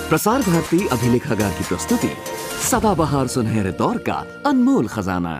प्रसार भारती अभिलेखागार की प्रस्तुति सदाबहार सुनहरे दौर का अनमोल खजाना।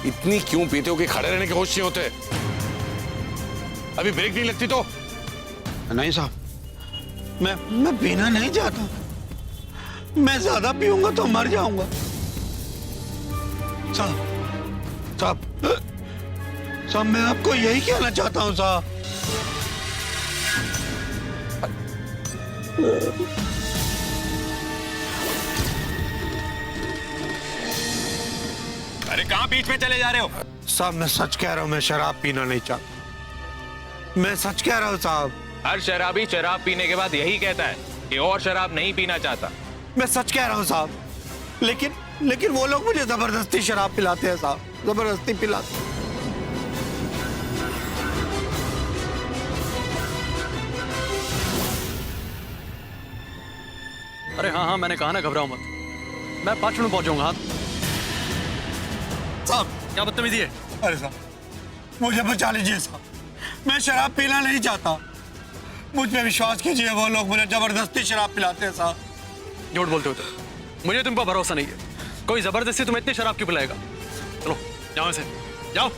इतनी क्यों पीते हो कि खड़े रहने के होश नहीं होते? अभी ब्रेक नहीं लगती तो? नहीं साहब, मैं पीना नहीं चाहता। मैं ज्यादा पीऊंगा तो मर जाऊंगा। साहब मैं आपको यही कहना चाहता हूं साहब। अरे कहां बीच में चले जा रहे हो? साहब मैं सच कह रहा हूं, मैं शराब पीना नहीं चाहता। मैं सच कह रहा हूं साहब। हर शराबी शराब पीने के बाद यही कहता है कि और शराब नहीं पीना चाहता। मैं सच कह रहा हूं साहब, लेकिन वो लोग मुझे जबरदस्ती शराब पिलाते हैं साहब, जबरदस्ती पिलाते हैं। अरे हाँ मैंने कहा ना घबराओ मत, मैं 5 मिनट में पहुंचाऊंगा। हाँ साहब क्या बदतमीजी है? अरे साहब मुझे बचा लीजिए साहब, मैं शराब पीना नहीं चाहता। मुझ पे विश्वास कीजिए, वो लोग मुझे जबरदस्ती शराब पिलाते हैं साहब। झूठ बोलते हो तो मुझे तुम पर भरोसा नहीं है। कोई जबरदस्ती तुम्हें इतनी शराब क्यों पिलाएगा? चलो जाओ से जाओ।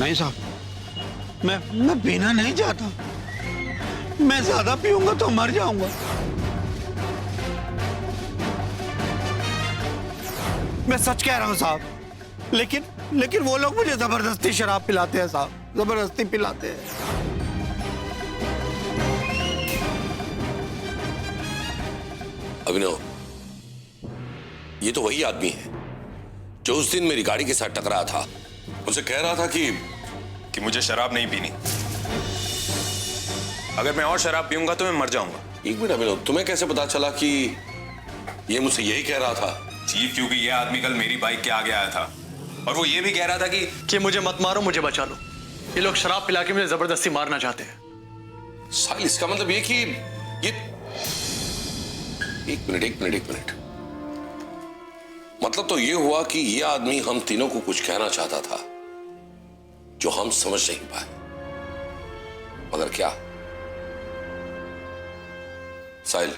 नहीं साहब, मैं पीना नहीं चाहता। मैं ज्यादा पीऊंगा तो मर जाऊंगा। मैं सच कह रहा हूं साहब, लेकिन वो लोग मुझे जबरदस्ती शराब पिलाते हैं साहब, जबरदस्ती पिलाते हैं। अभिनव, ये तो वही आदमी है जो उस दिन मेरी गाड़ी के साथ टकराया था। उनसे कह रहा था कि मुझे शराब नहीं पीनी। अगर मैं और शराब पीऊंगा तो मैं मर जाऊंगा। एक मिनट अभिनव, तुम्हें कैसे पता चला कि ये मुझसे यही कह रहा था? चीफ, क्योंकि ये आदमी कल मेरी बाइक के आगे आया था और वो ये भी कह रहा था कि मुझे मत मारो, मुझे बचा लो। ये लोग शराब पिला के मुझे जबरदस्ती मारना चाहते हैं। साहिल, इसका मतलब ये कि ये एक मिनट मतलब तो ये हुआ कि ये आदमी हम तीनों को कुछ कहना चाहता था जो हम समझ नहीं पाए। मगर क्या? साहिल,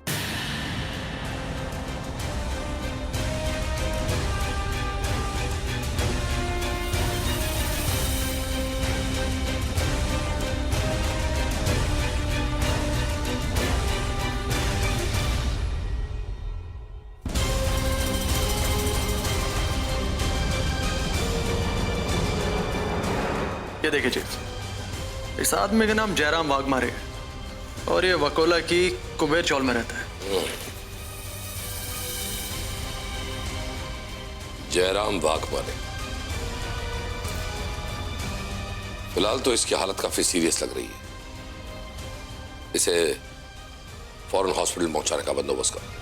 ये देखिए चीफ, इस आदमी का नाम जयराम वाघमारे है और ये वकोला की कुबेर चौल में रहता है। जयराम वाघमारे। फिलहाल तो इसकी हालत काफी सीरियस लग रही है। इसे फौरन हॉस्पिटल पहुंचाने का बंदोबस्त करो।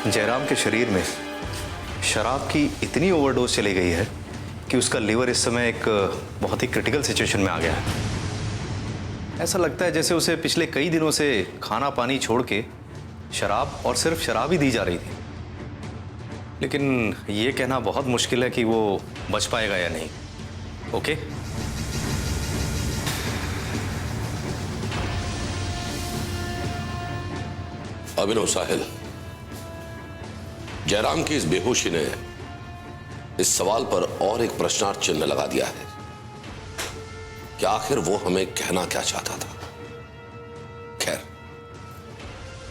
जयराम के शरीर में शराब की इतनी ओवरडोज चली गई है कि उसका लीवर इस समय एक बहुत ही क्रिटिकल सिचुएशन में आ गया है। ऐसा लगता है जैसे उसे पिछले कई दिनों से खाना पानी छोड़ के शराब और सिर्फ शराब ही दी जा रही थी। लेकिन ये कहना बहुत मुश्किल है कि वो बच पाएगा या नहीं। ओके? अभिनव साहिल, जयराम की इस बेहोशी ने इस सवाल पर और एक प्रश्नार्थ चिन्ह लगा दिया है कि आखिर वो हमें कहना क्या चाहता था। खैर,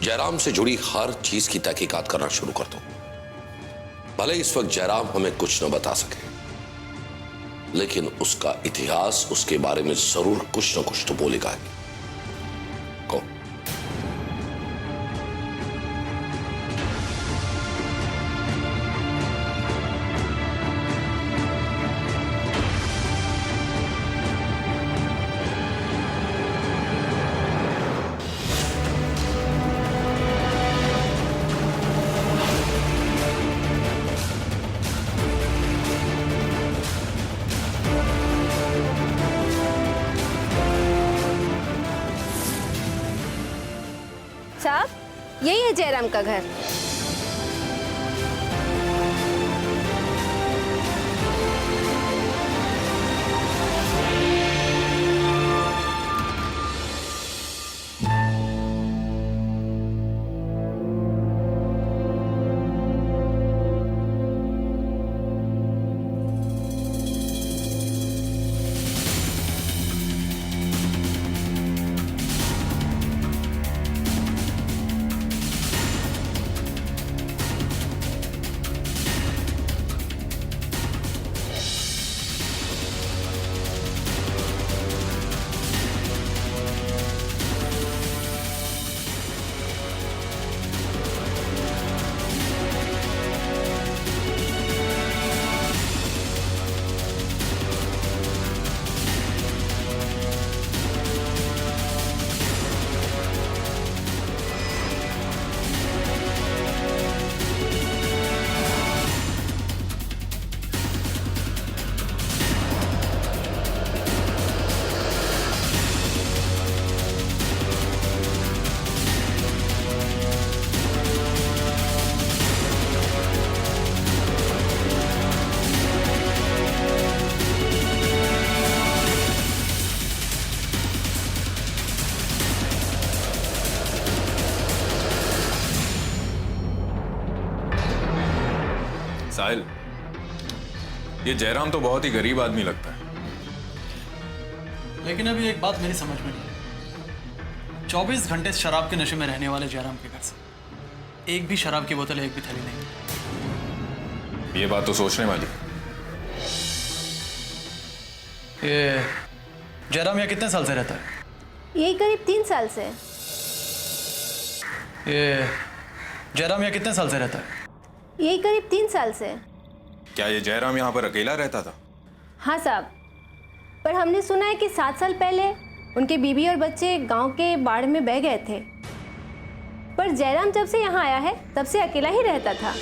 जयराम से जुड़ी हर चीज की तहकीकात करना शुरू कर दो। भले इस वक्त जयराम हमें कुछ न बता सके, लेकिन उसका इतिहास उसके बारे में जरूर कुछ न कुछ तो बोलेगा ही। कौन? साहब, यही है जयराम का घर। साहिल, ये जयराम तो बहुत ही गरीब आदमी लगता है। लेकिन अभी एक बात मेरी समझ में नहीं आई। 24 घंटे शराब के नशे में रहने वाले जयराम के घर से एक भी शराब की बोतल, एक भी थैली नहीं। ये बात तो सोचने वाली। ये जयराम यहाँ कितने साल से रहता है? यही करीब 3 साल से। ये जयराम यहाँ कितने साल से रहता है? यही करीब 3 साल से। क्या ये जयराम यहाँ पर अकेला रहता था? हाँ साहब, पर हमने सुना है कि 7 साल पहले उनके बीवी और बच्चे गांव के बाढ़ में बह गए थे। पर जयराम जब से यहाँ आया है तब से अकेला ही रहता था।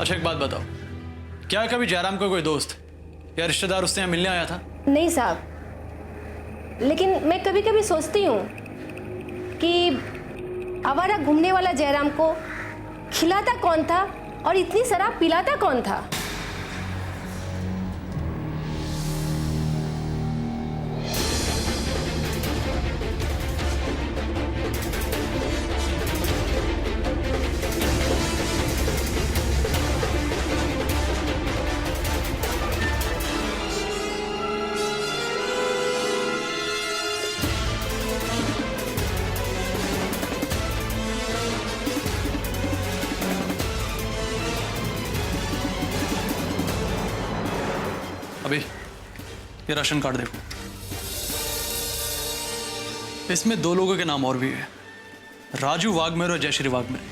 अच्छा एक बात बताओ, क्या कभी जयराम का कोई दोस्त या रिश्तेदार उससे यहाँ मिलने आया था? नहीं साहब, लेकिन मैं कभी कभी सोचती हूँ कि आवारा घूमने वाला जयराम को खिलाता कौन था और इतनी शराब पिलाता कौन था। अभी ये राशन कार्ड देखो, इसमें 2 लोगों के नाम और भी है, राजू वाघमेरे और जयश्री वाघमेरे।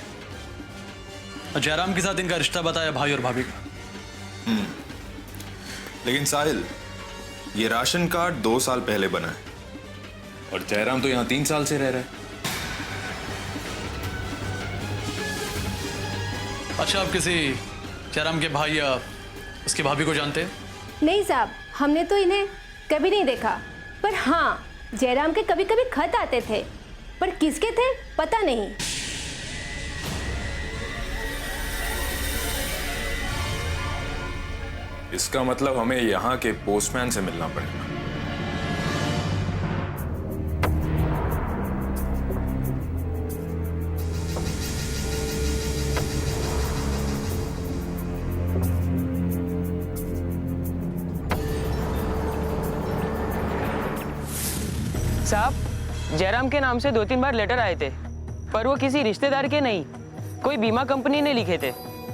और जयराम के साथ इनका रिश्ता बताया भाई और भाभी का। लेकिन साहिल, ये राशन कार्ड 2 साल पहले बना है और जयराम तो यहाँ 3 साल से रह रहा है। अच्छा, आप किसी जयराम के भाई या उसकी भाभी को जानते हैं? नहीं साहब, हमने तो इन्हें कभी नहीं देखा। पर हाँ, जयराम के कभी कभी खत आते थे, पर किसके थे पता नहीं। इसका मतलब हमें यहाँ के पोस्टमैन से मिलना पड़ेगा। साहब, जयराम के नाम से 2-3 बार लेटर आए थे, पर वो किसी रिश्तेदार के नहीं, कोई बीमा कंपनी ने लिखे थे।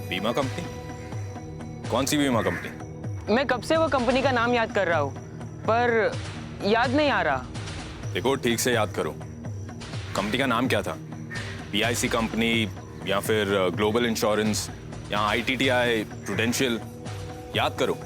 बीमा कंपनी? कौन सी बीमा कंपनी? मैं कब से वो कंपनी का नाम याद कर रहा हूँ, पर याद नहीं आ रहा। देखो, ठीक से याद करो, कंपनी का नाम क्या था? PIC कंपनी या फिर ग्लोबल इंश्योरेंस या ITTI, प्रूडेंशियल? याद करो।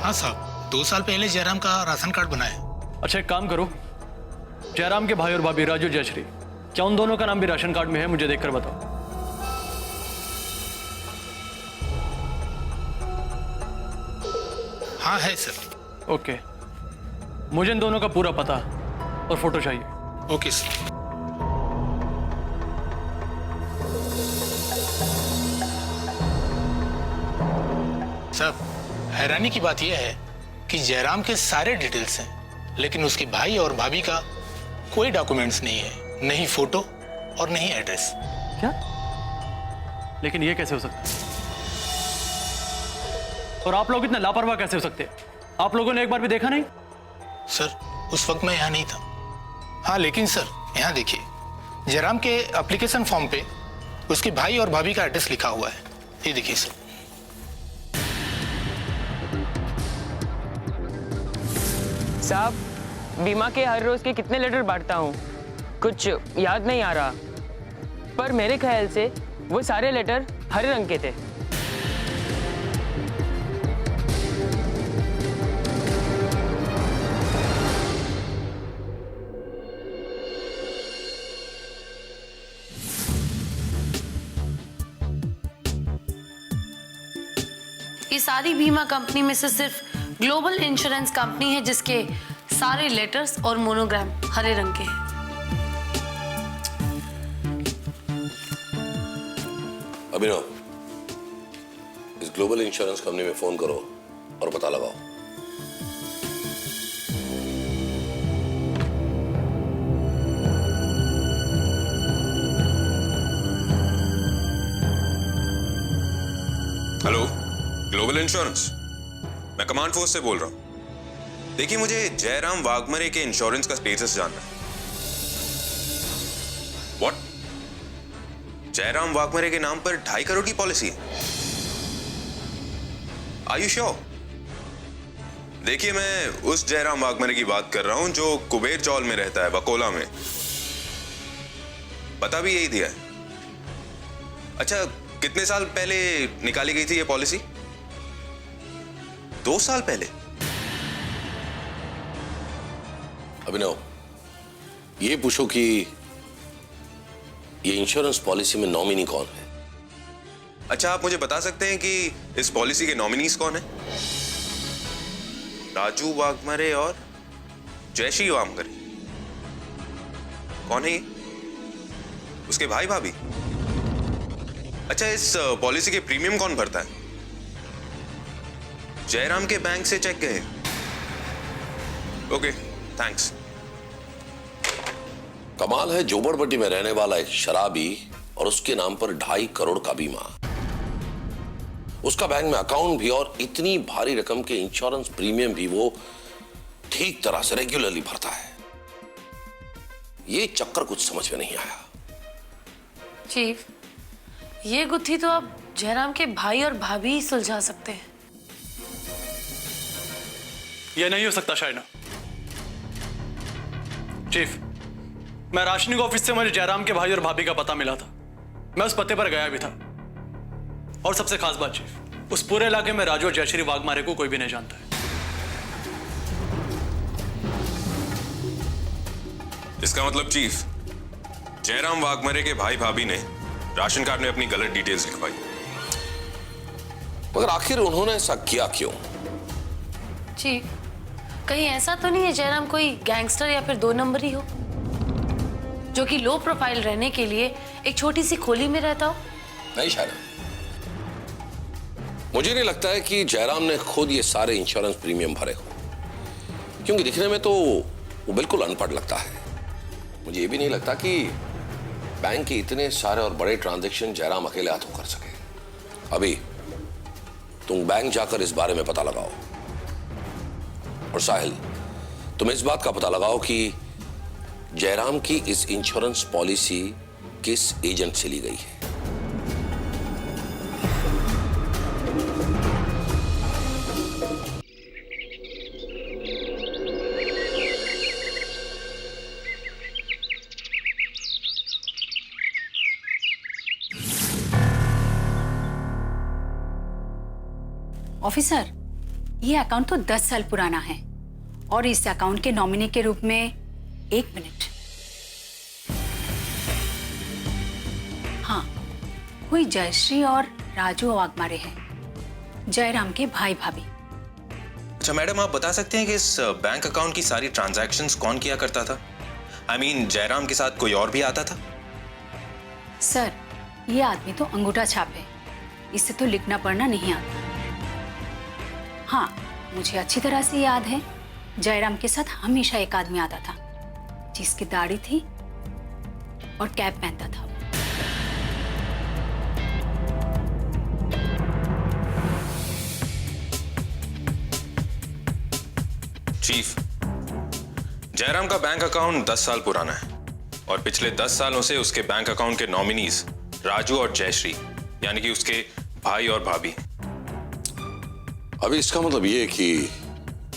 हाँ साहब, 2 साल पहले जयराम का राशन कार्ड बना है। अच्छा एक काम करो, जयराम के भाई और भाभी राजू जयश्री, क्या उन दोनों का नाम भी राशन कार्ड में है? मुझे देखकर बताओ। हाँ है सर। ओके, मुझे इन दोनों का पूरा पता और फोटो चाहिए। Okay sir. सर, हैरानी की बात यह है कि जयराम के सारे डिटेल्स हैं, लेकिन उसके भाई और भाभी का कोई डॉक्यूमेंट्स नहीं है, नहीं फोटो और नहीं एड्रेस। क्या? लेकिन ये कैसे हो सकता है? और आप लोग इतने लापरवाह कैसे हो सकते हैं? आप लोगों ने एक बार भी देखा नहीं? सर, उस वक्त मैं यहाँ नहीं था। हाँ, लेकिन सर यहाँ देखिए, जयराम के एप्लीकेशन फॉर्म पे उसके भाई और भाभी का एड्रेस लिखा हुआ है। ये देखिए सर। साहब, बीमा के हर रोज के कितने लेटर बांटता हूँ, कुछ याद नहीं आ रहा, पर मेरे ख्याल से वो सारे लेटर हरे रंग के थे। ये सारी बीमा कंपनी में से सिर्फ ग्लोबल इंश्योरेंस कंपनी है जिसके सारे लेटर्स और मोनोग्राम हरे रंग के हैं। अभिनव, इस ग्लोबल इंश्योरेंस कंपनी में फोन करो और पता लगाओ। हेलो, ग्लोबल इंश्योरेंस, मैं कमांड फोर्स से बोल रहा हूं। देखिए, मुझे जयराम वाघमरे के इंश्योरेंस का स्टेटस जानना है। व्हाट? जयराम वाघमरे के नाम पर 2.5 करोड़ की पॉलिसी है? Are you sure? देखिए, मैं उस जयराम वाघमरे की बात कर रहा हूं जो कुबेर चौल में रहता है, बकोला में। पता भी यही दिया है। अच्छा, कितने साल पहले निकाली गई थी ये पॉलिसी? 2 साल पहले? अभिनव, ये पूछो कि ये इंश्योरेंस पॉलिसी में नॉमिनी कौन है? अच्छा, आप मुझे बता सकते हैं कि इस पॉलिसी के नॉमिनीज कौन है? राजू वाघमरे और जयश्री वाघमरे। कौन है ये? उसके भाई भाभी? अच्छा, इस पॉलिसी के प्रीमियम कौन भरता है? जयराम के बैंक से चेक गए? Okay, thanks. कमाल है, जोबड़पट्टी में रहने वाला एक शराबी और उसके नाम पर 2.5 करोड़ का बीमा, उसका बैंक में अकाउंट भी और इतनी भारी रकम के इंश्योरेंस प्रीमियम भी वो ठीक तरह से रेगुलरली भरता है। ये चक्कर कुछ समझ में नहीं आया। चीफ, ये गुत्थी तो आप जयराम के भाई और भाभी ही सुलझा सकते हैं। ये नहीं हो सकता शाइना। चीफ, मैं राशनिंग ऑफिस से मुझे जयराम के भाई और भाभी का पता मिला था। मैं उस पते पर गया भी था। और सबसे खास बात चीफ, उस पूरे इलाके में राजू और जयश्री वाघमारे को कोई भी नहीं जानता है। इसका मतलब चीफ, जयराम वाघमरे के भाई भाभी ने राशन कार्ड में अपनी गलत डिटेल्स लिखवाई। मगर आखिर उन्होंने ऐसा किया क्यों? चीफ, कहीं ऐसा तो नहीं है जयराम कोई गैंगस्टर या फिर 2 नंबरी हो जो कि लो प्रोफाइल रहने के लिए एक छोटी सी खोली में रहता हो? नहीं शायद। मुझे नहीं लगता है कि जयराम ने खुद ये सारे इंश्योरेंस प्रीमियम भरे हो, क्योंकि दिखने में तो वो बिल्कुल अनपढ़ लगता है। मुझे ये भी नहीं लगता कि बैंक के इतने सारे और बड़े ट्रांजैक्शन जयराम अकेले हाथों कर सके। अभी तुम बैंक जाकर इस बारे में पता लगाओ। और साहिल, तुम इस बात का पता लगाओ कि जयराम की इस इंश्योरेंस पॉलिसी किस एजेंट से ली गई है। ऑफिसर, ये अकाउंट तो 10 साल पुराना है और इस अकाउंट के नॉमिनी के रूप में 1 मिनट। हाँ, कोई जयश्री और राजू वाघमारे हैं, जयराम के भाई भाभी। अच्छा मैडम, आप बता सकते हैं कि इस बैंक अकाउंट की सारी ट्रांजैक्शंस कौन किया करता था? आई मीन, जयराम के साथ कोई और भी आता था? सर, ये आदमी तो अंगूठा छाप है, इससे तो लिखना पढ़ना नहीं आता। हाँ, मुझे अच्छी तरह से याद है, जयराम के साथ हमेशा एक आदमी आता था जिसकी दाढ़ी थी और कैप पहनता था। चीफ, जयराम का बैंक अकाउंट 10 साल पुराना है और पिछले 10 सालों से उसके बैंक अकाउंट के नॉमिनीज राजू और जयश्री, यानी कि उसके भाई और भाभी। अभी इसका मतलब ये कि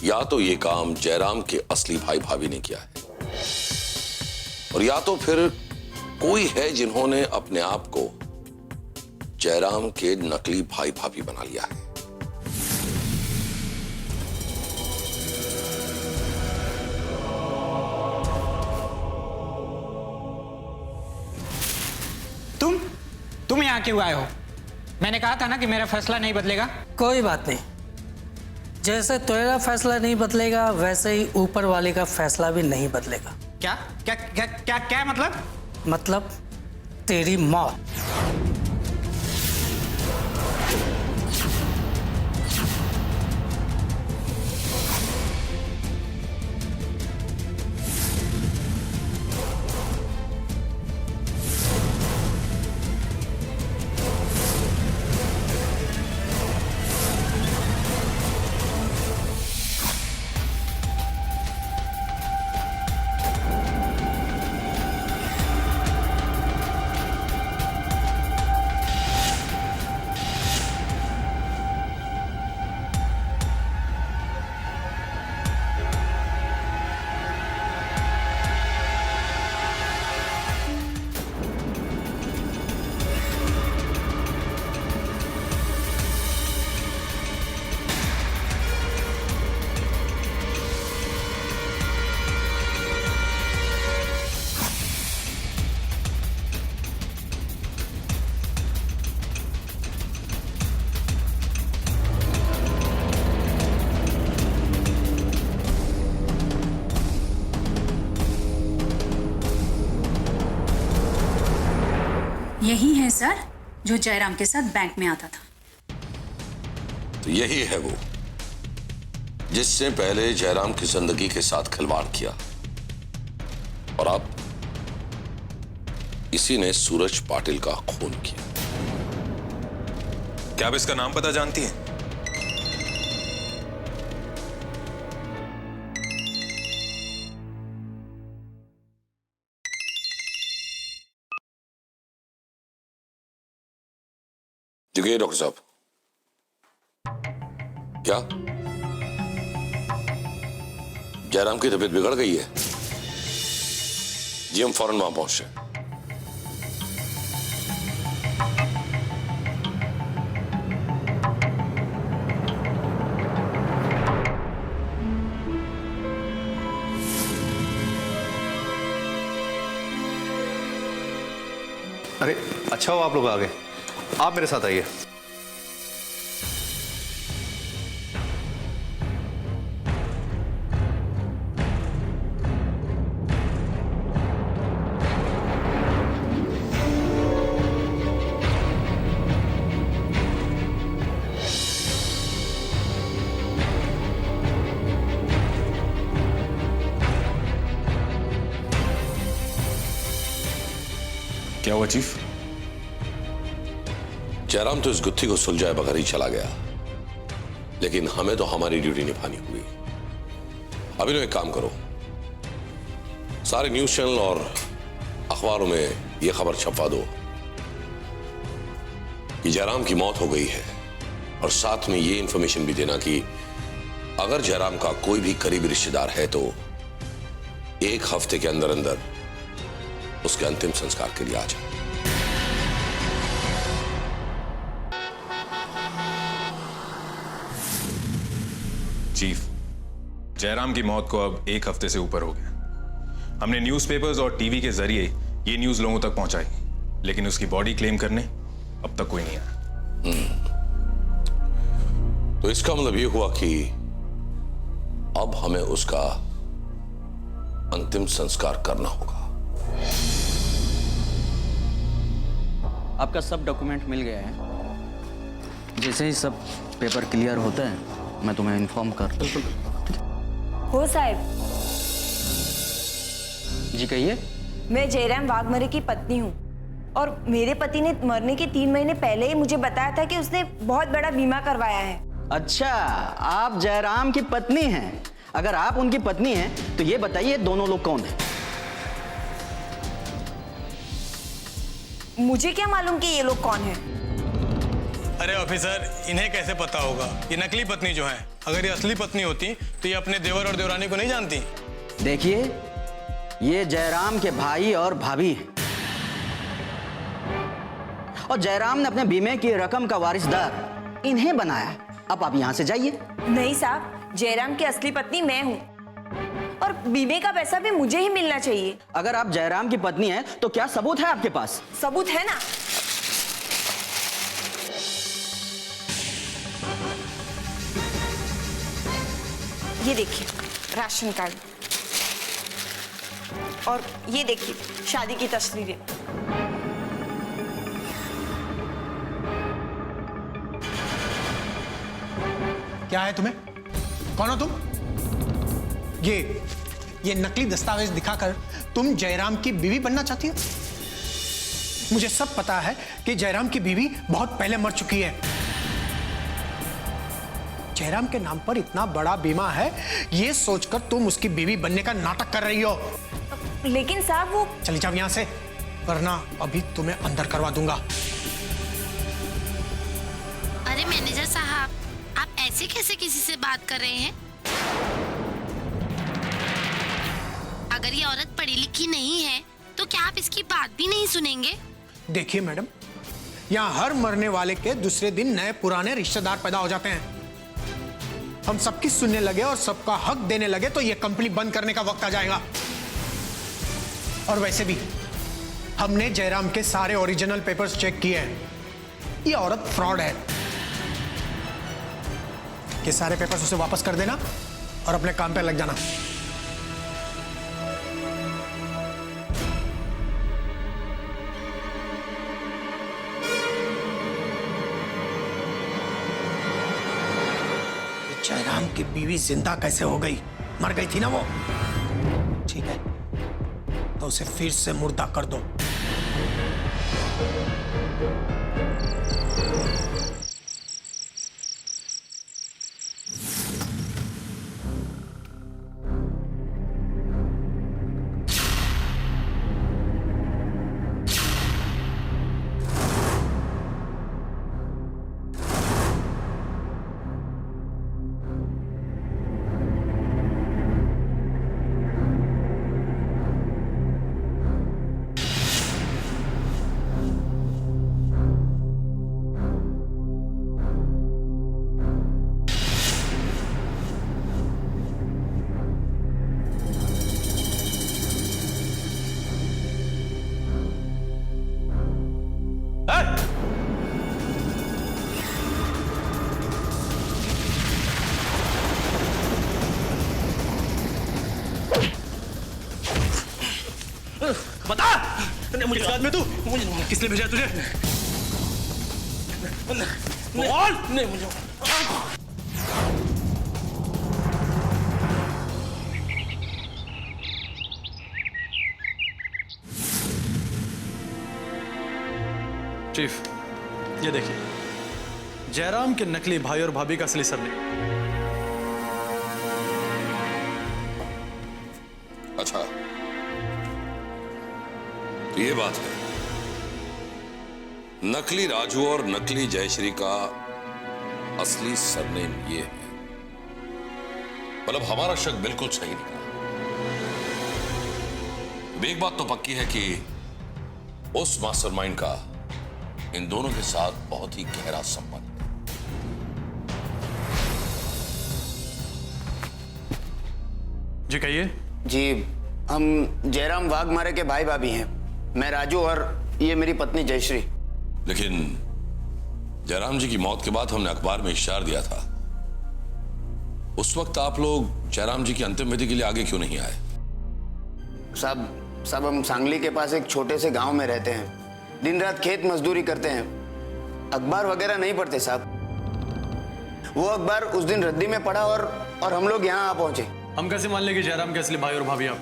या तो ये काम जयराम के असली भाई भाभी ने किया है और या तो फिर कोई है जिन्होंने अपने आप को जयराम के नकली भाई भाभी बना लिया है। तुम यहाँ क्यों आए हो? मैंने कहा था ना कि मेरा फैसला नहीं बदलेगा। कोई बात नहीं, जैसे तेरा फैसला नहीं बदलेगा वैसे ही ऊपर वाले का फैसला भी नहीं बदलेगा। क्या क्या क्या क्या क्या मतलब तेरी मौत। यही है सर जो जयराम के साथ बैंक में आता था। तो यही है वो जिससे पहले जयराम की जिंदगी के साथ खिलवाड़ किया और अब इसी ने सूरज पाटिल का खून किया। क्या आप इसका नाम पता जानती हैं? जी डॉक्टर साहब। क्या जयराम की तबीयत बिगड़ गई है? जी हम फौरन वहां पहुंच रहे हैं। अरे अच्छा हो आप लोग आ गए। आप मेरे साथ आइए। क्या हुआ चीफ? जयराम तो इस गुत्थी को सुलझाए बगैर ही चला गया, लेकिन हमें तो हमारी ड्यूटी निभानी हुई। अभी एक काम करो, सारे न्यूज चैनल और अखबारों में यह खबर छपवा दो कि जयराम की मौत हो गई है, और साथ में यह इंफॉर्मेशन भी देना कि अगर जयराम का कोई भी करीबी रिश्तेदार है तो 1 हफ्ते के अंदर अंदर उसके अंतिम संस्कार के लिए आ जाए। चीफ, जयराम की मौत को अब 1 हफ्ते से ऊपर हो गया। हमने न्यूज़पेपर्स और टीवी के जरिए ये न्यूज़ लोगों तक पहुंचाई, लेकिन उसकी बॉडी क्लेम करने अब तक कोई नहीं आया। तो इसका मतलब ये हुआ कि अब हमें उसका अंतिम संस्कार करना होगा। आपका सब डॉक्यूमेंट मिल गया है। जैसे ही सब पेपर क्लियर होता है मैं तुम्हें इन्फॉर्म कर दूँ। हो साहब। जी कहिए। मैं जयराम वाघमारे की पत्नी हूँ, और मेरे पति ने मरने के 3 महीने पहले ही मुझे बताया था कि उसने बहुत बड़ा बीमा करवाया है। अच्छा, आप जयराम की पत्नी हैं। अगर आप उनकी पत्नी हैं तो ये बताइए दोनों लोग कौन हैं? मुझे क्या मालूम कि ये लोग कौन हैं? अरे ऑफिसर, इन्हें कैसे पता होगा? ये नकली पत्नी जो है, अगर ये असली पत्नी होती तो ये अपने देवर और देवरानी को नहीं जानती। देखिए, ये जयराम के भाई और भाभी हैं, और जयराम ने अपने बीमे की रकम का वारिसदार इन्हें बनाया। अब आप यहां से जाइए। नहीं साहब, जयराम की असली पत्नी मैं हूँ, और बीमे का पैसा भी मुझे ही मिलना चाहिए। अगर आप जयराम की पत्नी हैं तो क्या सबूत है आपके पास? सबूत है ना। ये देखिए राशन कार्ड, और ये देखिए शादी की तस्वीरें। क्या है तुम्हें? कौन हो तुम? ये नकली दस्तावेज दिखाकर तुम जयराम की बीवी बनना चाहती हो? मुझे सब पता है कि जयराम की बीवी बहुत पहले मर चुकी है। जयराम के नाम पर इतना बड़ा बीमा है, ये सोचकर तुम उसकी बीवी बनने का नाटक कर रही हो। लेकिन साहब वो... चली जाओ यहां से, वरना अभी तुम्हें अंदर करवा दूंगा। अरे मैनेजर साहब, आप ऐसे कैसे किसी से बात कर रहे हैं? अगर ये औरत पढ़ी लिखी नहीं है तो क्या आप इसकी बात भी नहीं सुनेंगे? देखिए मैडम, यहाँ हर मरने वाले के दूसरे दिन नए पुराने रिश्तेदार पैदा हो जाते हैं। हम सबकी सुनने लगे और सबका हक देने लगे तो ये कंपनी बंद करने का वक्त आ जाएगा। और वैसे भी हमने जयराम के सारे ओरिजिनल पेपर्स चेक किए हैं। ये औरत फ्रॉड है। ये सारे पेपर्स उसे वापस कर देना और अपने काम पे लग जाना। जयराम की बीवी जिंदा कैसे हो गई? मर गई थी ना वो। ठीक है, तो उसे फिर से मुर्दा कर दो। बता मुझे किस बात में तू किसने भेजा तुझे? बोल। नहीं मुझे चीफ, ये देखिए जयराम के नकली भाई और भाभी का असली सरनेम। अच्छा, तो ये बात है, नकली राजू और नकली जयश्री का असली सरनेम ये है। मतलब हमारा शक बिल्कुल सही निकला। एक बात तो पक्की है कि उस मास्टरमाइंड का इन दोनों के साथ बहुत ही गहरा संबंध है। जी कहिए। जी, हम जयराम वाघमारे के भाई भाभी हैं। मैं राजू और ये मेरी पत्नी जयश्री। लेकिन जयराम जी की मौत के बाद हमने अखबार में इश्तिहार दिया था। उस वक्त आप लोग जयराम जी की अंतिम विधि के लिए आगे क्यों नहीं आए? साहब हम सांगली के पास एक छोटे से गांव में रहते हैं। दिन रात खेत मजदूरी करते हैं, अखबार वगैरह नहीं पढ़ते साहब। वो अखबार उस दिन रद्दी में पड़ा और हम लोग यहाँ आ पहुंचे। हम कैसे मान लेंगे जयराम के असली भाई और भाभी आप?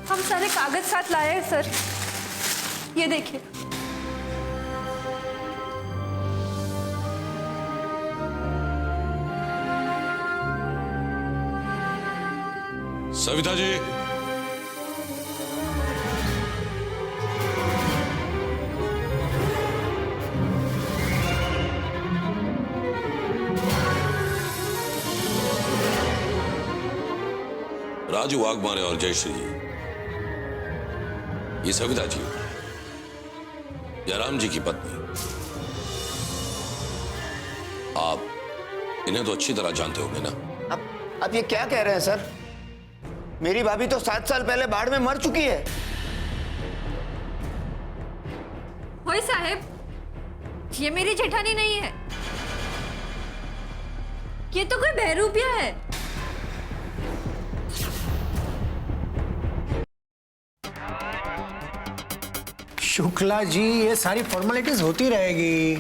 हम सारे कागज साथ लाए हैं सर, ये देखिए। सविता जी, राजू वाघमारे और जयश्री जी, ये सविता जी जयराम जी की पत्नी। आप इन्हें तो अच्छी तरह जानते होंगे ना? आप ये क्या कह रहे हैं सर? मेरी भाभी तो 7 साल पहले बाढ़ में मर चुकी है। होय साहब, ये मेरी जेठानी नहीं है, ये तो कोई बहरूपिया है। शुक्ला जी, ये सारी फॉर्मेलिटीज होती रहेगी।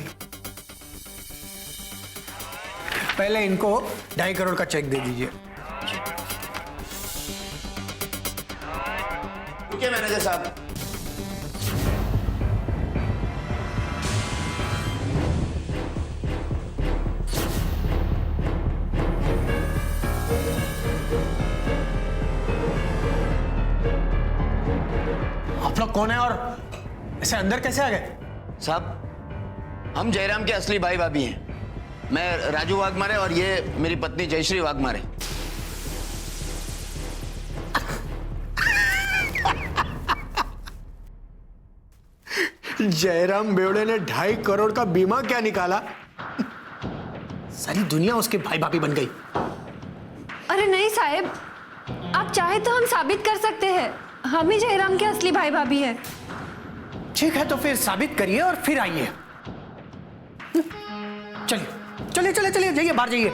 पहले इनको 2.5 करोड़ का चेक दे दीजिए। रुकिए मैनेजर साहब। आप लोग कौन है और ऐसे अंदर कैसे आ गए? साहब, हम जयराम के असली भाई भाभी हैं। मैं राजू वाघमारे और ये मेरी पत्नी जयश्री वाघमारे। जयराम बेवड़े ने 2.5 करोड़ का बीमा क्या निकाला? सारी दुनिया उसके भाई भाभी बन गई। अरे नहीं साहब, आप चाहे तो हम साबित कर सकते हैं, हम ही जयराम के असली भाई भाभी हैं। ठीक है, तो फिर साबित करिए और फिर आइए। चलिए चलिए चलिए चलिए, जाइए बाहर जाइए।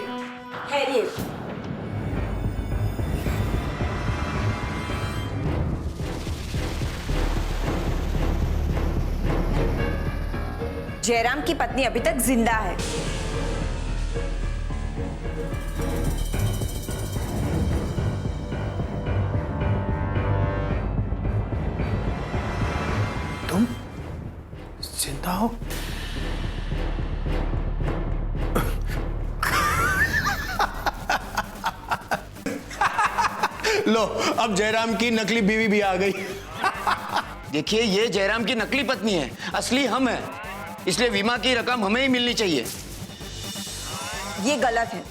जयराम की पत्नी अभी तक जिंदा है। तुम जिंदा हो? लो, अब जयराम की नकली बीवी भी आ गई। देखिए, ये जयराम की नकली पत्नी है, असली हम है, इसलिए बीमा की रकम हमें ही मिलनी चाहिए। ये गलत है।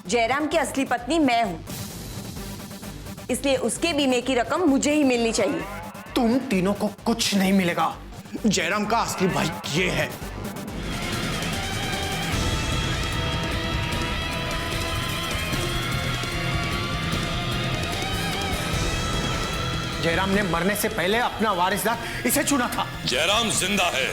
जयराम की असली पत्नी मैं हूं, इसलिए उसके बीमे की रकम मुझे ही मिलनी चाहिए। तुम तीनों को कुछ नहीं मिलेगा। जयराम का असली भाई ये है। जयराम ने मरने से पहले अपना वारिसदार इसे चुना था। जयराम जिंदा है।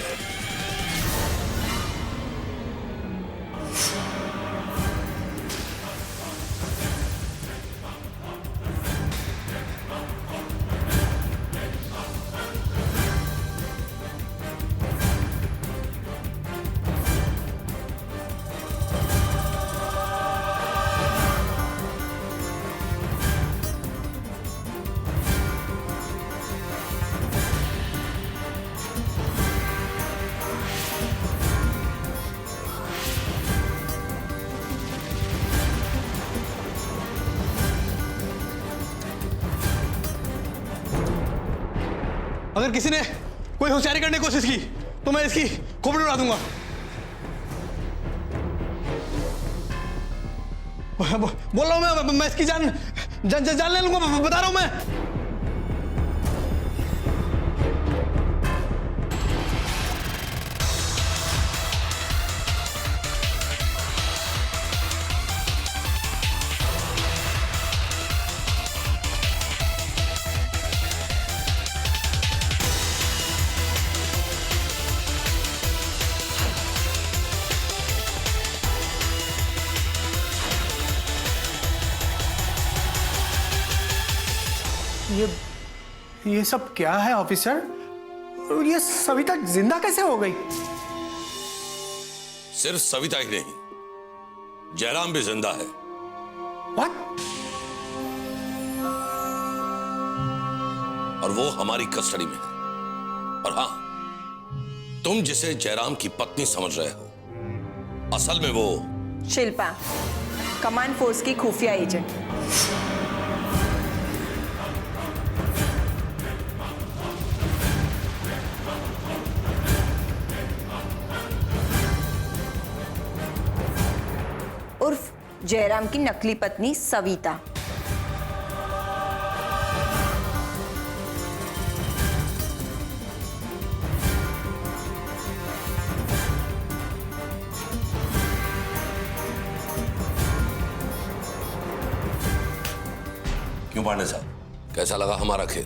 अगर किसी ने कोई होशियारी करने की कोशिश की तो मैं इसकी खोपड़ी उड़ा दूंगा। बोल रहा हूं मैं इसकी जान ले लूंगा, बता रहा हूं मैं। ये सब क्या है ऑफिसर? और ये सविता जिंदा कैसे हो गई? सिर्फ सविता ही नहीं, जयराम भी जिंदा है। What? और वो हमारी कस्टडी में है। और हां, तुम जिसे जयराम की पत्नी समझ रहे हो, असल में वो शिल्पा, कमांड फोर्स की खुफिया एजेंट। उर्फ जयराम की नकली पत्नी सविता। क्यों पांडे साहब, कैसा लगा हमारा खेल?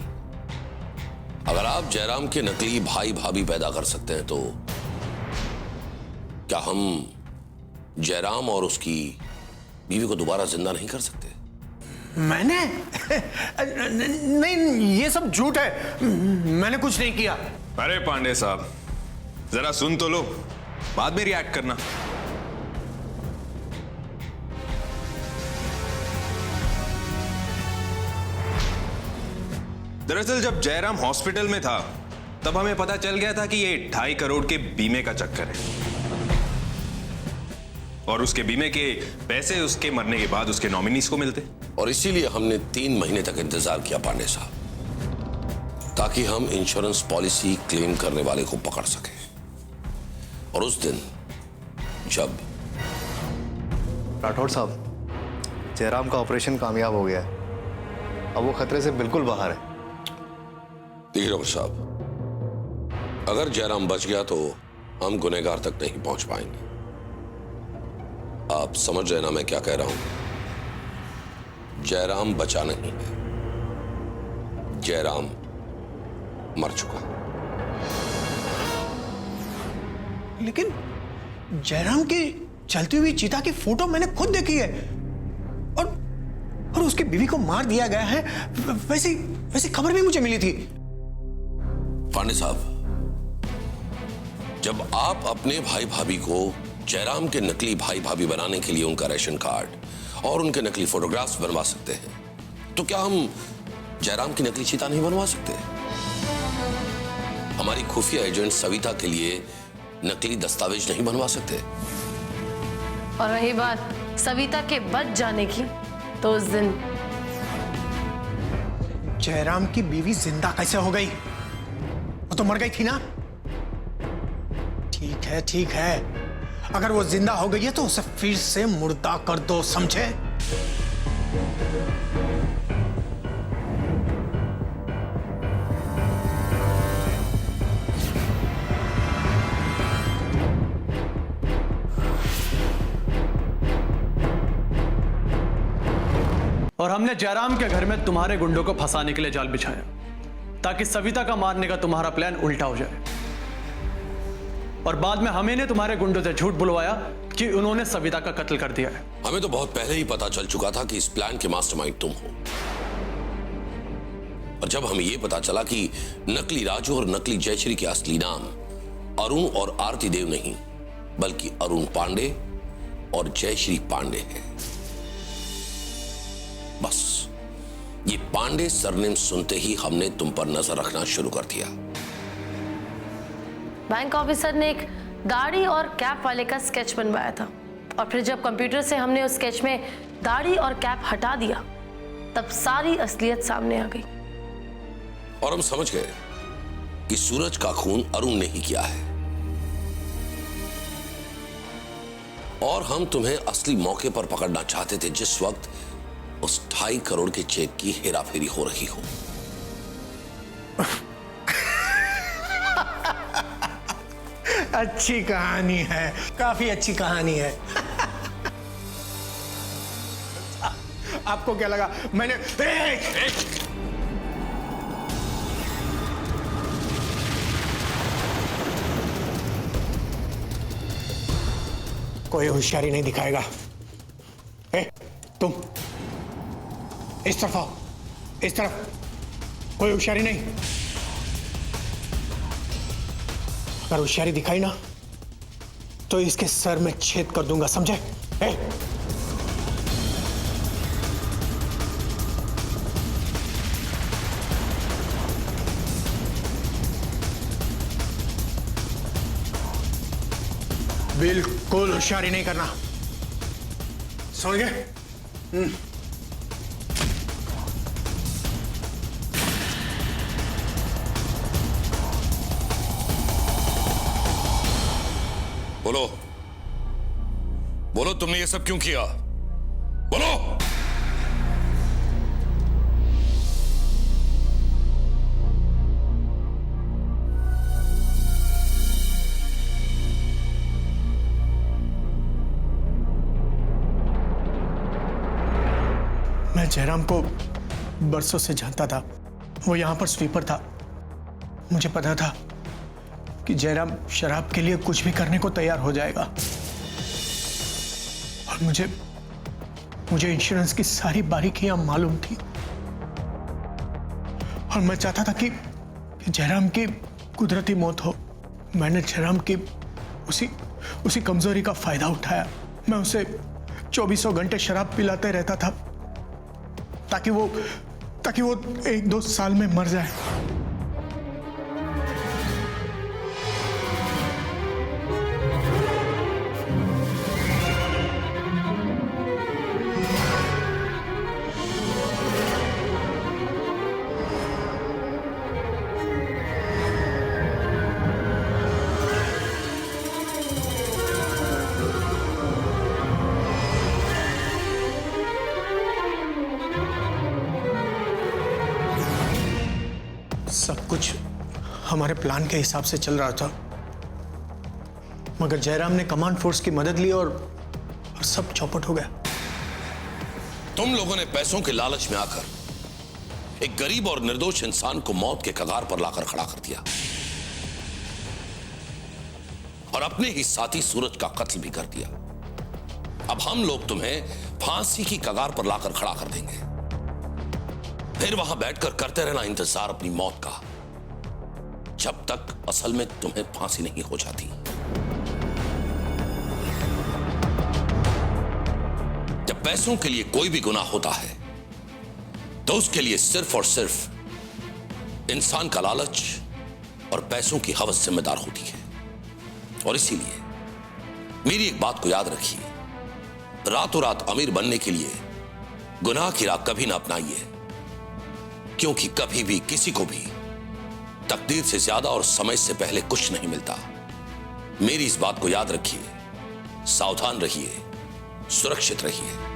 अगर आप जयराम के नकली भाई भाभी पैदा कर सकते हैं तो क्या हम जयराम और उसकी बीवी को दोबारा जिंदा नहीं कर सकते? मैंने नहीं, ये सब झूठ है। मैंने कुछ नहीं किया। अरे पांडे साहब, जरा सुन तो लो, बाद में रिएक्ट करना। दरअसल जब जयराम हॉस्पिटल में था तब हमें पता चल गया था कि ये 2.5 करोड़ के बीमे का चक्कर है, और उसके बीमे के पैसे उसके मरने के बाद उसके नॉमिनीज को मिलते। और इसीलिए हमने 3 महीने तक इंतजार किया पांडे साहब, ताकि हम इंश्योरेंस पॉलिसी क्लेम करने वाले को पकड़ सकें। और उस दिन जब राठौड़ साहब, जयराम का ऑपरेशन कामयाब हो गया है, अब वो खतरे से बिल्कुल बाहर है। देखिए डॉक्टर साहब, अगर जयराम बच गया तो हम गुनहगार तक नहीं पहुंच पाएंगे। आप समझ रहे ना मैं क्या कह रहा हूं? जयराम बचा नहीं है, जयराम मर चुका। लेकिन जयराम की चलती हुई चीता की फोटो मैंने खुद देखी है, और उसकी बीवी को मार दिया गया है, वैसी खबर भी मुझे मिली थी। पांडे साहब, जब आप अपने भाई भाभी को जयराम के नकली भाई भाभी बनाने के लिए उनका रेशन कार्ड और उनके नकली फोटोग्राफ्स बनवा सकते हैं, तो क्या हम जयराम की नकली चीता नहीं बनवा सकते? हमारी खुफिया एजेंट सविता के लिए नकली दस्तावेज नहीं बनवा सकते? और रही बात सविता के बच जाने की, तो उस दिन जयराम की बीवी जिंदा कैसे हो गई? वो तो मर गई थी ना। ठीक है, अगर वो जिंदा हो गई है तो उसे फिर से मुर्दा कर दो, समझे? और हमने जयराम के घर में तुम्हारे गुंडों को फंसाने के लिए जाल बिछाया, ताकि सविता का मारने का तुम्हारा प्लान उल्टा हो जाए। और बाद में हमें ने तुम्हारे गुंडों से झूठ बुलवाया कि उन्होंने सविता का कत्ल कर दिया है। हमें तो बहुत पहले ही पता चल चुका था कि इस प्लान के मास्टरमाइंड तुम हो। और जब हमें यह पता चला कि नकली राजू और नकली जयश्री के असली नाम अरुण और आरती देव नहीं, बल्कि अरुण पांडे और जयश्री पांडे है, बस ये पांडे सरनेम सुनते ही हमने तुम पर नजर रखना शुरू कर दिया। बैंक ऑफिसर ने एक दाढ़ी और कैप वाले का स्केच बनवाया था, और फिर जब कंप्यूटर से हमने उस स्केच में दाढ़ी और कैप हटा दिया, तब सारी असलियत सामने आ गई। और हम समझ गए कि सूरज का खून अरुण ने ही किया है, और हम तुम्हें असली मौके पर पकड़ना चाहते थे जिस वक्त उस 2.5 करोड़ के चेक की हेराफेरी हो रही हो। अच्छी कहानी है, काफी अच्छी कहानी है। आपको क्या लगा मैंने कोई होशियारी नहीं दिखाएगा। तुम इस तरफ आओ, इस तरफ, कोई होशियारी नहीं। अगर होशियारी दिखाई ना तो इसके सर में छेद कर दूंगा, समझे? बिल्कुल होशियारी नहीं करना, समझ गए? बोलो, बोलो, तुमने ये सब क्यों किया? बोलो। मैं जयराम को बरसों से जानता था। वो यहां पर स्वीपर था। मुझे पता था कि जयराम शराब के लिए कुछ भी करने को तैयार हो जाएगा, और मुझे इंश्योरेंस की सारी बारीकियां मालूम थी, और मैं चाहता था कि जयराम की कुदरती मौत हो। मैंने जयराम की उसी कमजोरी का फायदा उठाया। मैं उसे 24 घंटे शराब पिलाते रहता था ताकि वो 1-2 साल में मर जाए। सब कुछ हमारे प्लान के हिसाब से चल रहा था, मगर जयराम ने कमांड फोर्स की मदद ली और सब चौपट हो गया। तुम लोगों ने पैसों के लालच में आकर एक गरीब और निर्दोष इंसान को मौत के कगार पर लाकर खड़ा कर दिया और अपने ही साथी सूरज का कत्ल भी कर दिया। अब हम लोग तुम्हें फांसी की कगार पर लाकर खड़ा कर देंगे, फिर वहां बैठकर करते रहना इंतजार अपनी मौत का, जब तक असल में तुम्हें फांसी नहीं हो जाती। जब पैसों के लिए कोई भी गुनाह होता है तो उसके लिए सिर्फ और सिर्फ इंसान का लालच और पैसों की हवस जिम्मेदार होती है। और इसीलिए मेरी एक बात को याद रखिए, रातों रात अमीर बनने के लिए गुनाह की राह कभी ना अपनाइए, क्योंकि कभी भी किसी को भी तकदीर से ज्यादा और समय से पहले कुछ नहीं मिलता। मेरी इस बात को याद रखिए, सावधान रहिए, सुरक्षित रहिए।